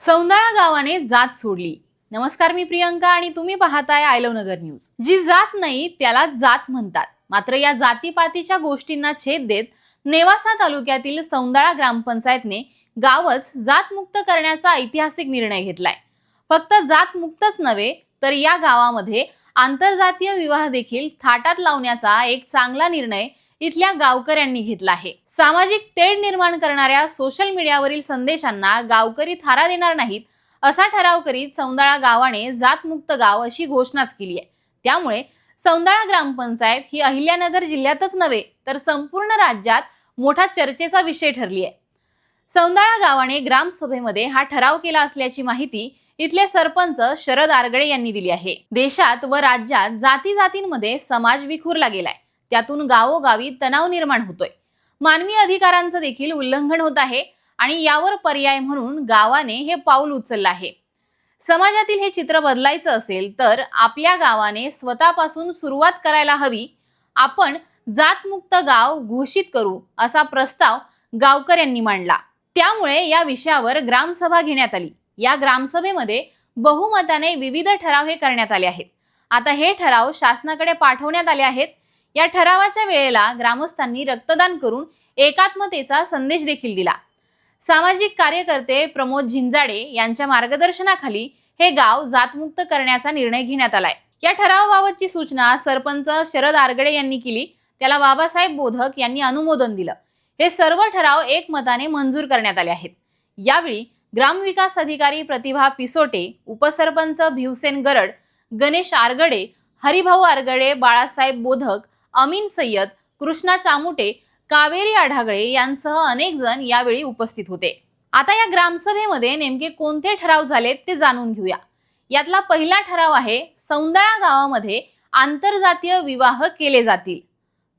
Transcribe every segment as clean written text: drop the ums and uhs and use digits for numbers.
सौंदाळा गावाने जात सोडली। नमस्कार, मी प्रियंका आणि तुम्ही पाहताय आय लव्ह नगर न्यूज। जी जात नाही त्याला जात म्हणतात, मात्र या जातीपातीच्या गोष्टींना छेद देत नेवासा तालुक्यातील सौंदाळा ग्रामपंचायतने गावच जातमुक्त करण्याचा ऐतिहासिक निर्णय घेतलाय। फक्त जातमुक्तच नव्हे तर या गावामध्ये आंतरजातीय विवाह देखील थाटात लावण्याचा एक चांगला निर्णय इथल्या गावकऱ्यांनी घेतला आहे। सामाजिक तेढ निर्माण करणाऱ्या सोशल मीडियावरील संदेशांना गावकरी थारा देणार नाहीत असा ठराव करीत सौंदाळा गावाने जातमुक्त गाव अशी घोषणाच केली आहे। त्यामुळे सौंदाळा ग्रामपंचायत ही अहिल्यानगर जिल्ह्यातच नव्हे तर संपूर्ण राज्यात मोठा चर्चेचा विषय ठरली आहे। सौंदाळा गावाने ग्रामसभेमध्ये हा ठराव केला असल्याची माहिती इथले सरपंच शरद आरगडे यांनी दिली आहे। देशात व राज्यात जाती जातींमध्ये समाज विखुरला गेलाय, त्यातून गावोगावी तणाव निर्माण होतोय, मानवी अधिकारांचं देखील उल्लंघन होत आहे आणि यावर पर्याय म्हणून गावाने हे पाऊल उचललं आहे। समाजातील हे चित्र बदलायचं असेल तर आपल्या गावाने स्वतःपासून सुरुवात करायला हवी। आपण जातमुक्त गाव घोषित करू असा प्रस्ताव गावकऱ्यांनी मांडला। त्यामुळे या विषयावर ग्रामसभा घेण्यात आली। या ग्रामसभेमध्ये बहुमताने विविध ठराव हे करण्यात आले आहेत। आता हे ठराव शासनाकडे पाठवण्यात आले आहेत। या ठरावाच्या वेळेला ग्रामस्थांनी रक्तदान करून एकात्मतेचा संदेश देखील दिला। सामाजिक कार्यकर्ते प्रमोद झिंजाडे यांच्या मार्गदर्शनाखाली हे गाव जातमुक्त करण्याचा निर्णय घेण्यात आलाय। या ठरावाबाबतची सूचना सरपंच शरद आरगडे यांनी केली, त्याला बाबासाहेब बोधक यांनी अनुमोदन दिलं। हे सर्व ठराव एकमताने मंजूर करण्यात आले आहेत। यावेळी ग्रामविकास अधिकारी प्रतिभा पिसोटे, उपसरपंच भिवसेन गरड, गणेश आरगडे, हरिभाऊ आरगडे, बाळासाहेब बोधक, अमीन सय्यद, कृष्णा चामुटे, कावेरी आढागळे यांसह अनेक जण यावेळी उपस्थित होते। आता या ग्रामसभेमध्ये नेमके कोणते ठराव झालेत ते जाणून घेऊया। यातला पहिला ठराव आहे सौंदाळा गावामध्ये आंतरजातीय विवाह केले जातील।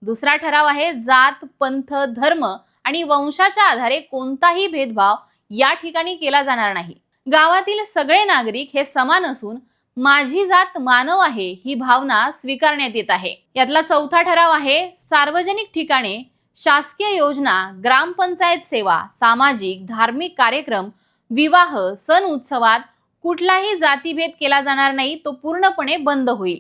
दुसरा ठराव आहे जात, पंथ, धर्म आणि वंशाच्या आधारे कोणताही भेदभाव या ठिकाणी केला जाणार नाही। गावातील सगळे नागरिक हे समान असून माझी जात मानव आहे ही भावना स्वीकारण्यात येत आहे। यातला चौथा ठराव आहे सार्वजनिक ठिकाणे, शासकीय योजना, ग्रामपंचायत सेवा, सामाजिक धार्मिक कार्यक्रम, विवाह, सण उत्सवात कुठलाही जातीभेद केला जाणार नाही, तो पूर्णपणे बंद होईल।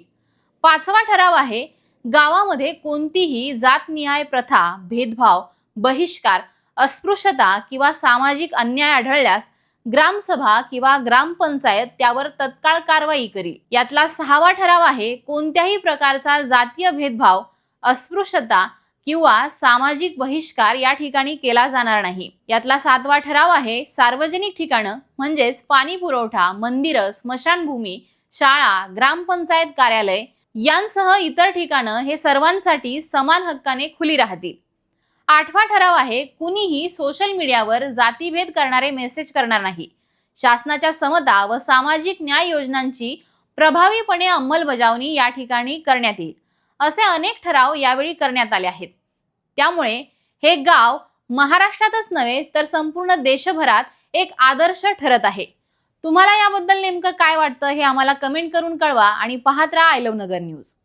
पाचवा ठराव आहे गावामध्ये कोणतीही जातनिहाय प्रथा, भेदभाव, बहिष्कार, अस्पृश्यता किंवा सामाजिक अन्याय आढळल्यास ग्रामसभा किंवा ग्रामपंचायत त्यावर तत्काळ कारवाई करेल। यातला सहावा ठराव आहे कोणत्याही प्रकारचा जातीय भेदभाव, अस्पृश्यता किंवा सामाजिक बहिष्कार या ठिकाणी केला जाणार नाही। यातला सातवा ठराव आहे सार्वजनिक ठिकाणं म्हणजेच पाणी पुरवठा, मंदिरं, स्मशानभूमी, शाळा, ग्रामपंचायत कार्यालय यांसह इतर ठिकाणं हे सर्वांसाठी समान हक्काने खुली राहतील। आठवा ठराव आहे कुणीही सोशल मीडियावर जातीभेद करणारे मेसेज करणार नाही। शासनाच्या समता व सामाजिक न्याय योजनांची प्रभावीपणे अंमलबजावणी या ठिकाणी करण्यात येईल। असे अनेक ठराव यावेळी करण्यात आले आहेत। त्यामुळे हे गाव महाराष्ट्रातच नव्हे तर संपूर्ण देशभरात एक आदर्श ठरत आहे। तुम्हाला याबद्दल नेमकं काय वाटतं हे आम्हाला कमेंट करून कळवा आणि पाहत राहा आय लव्ह नगर न्यूज।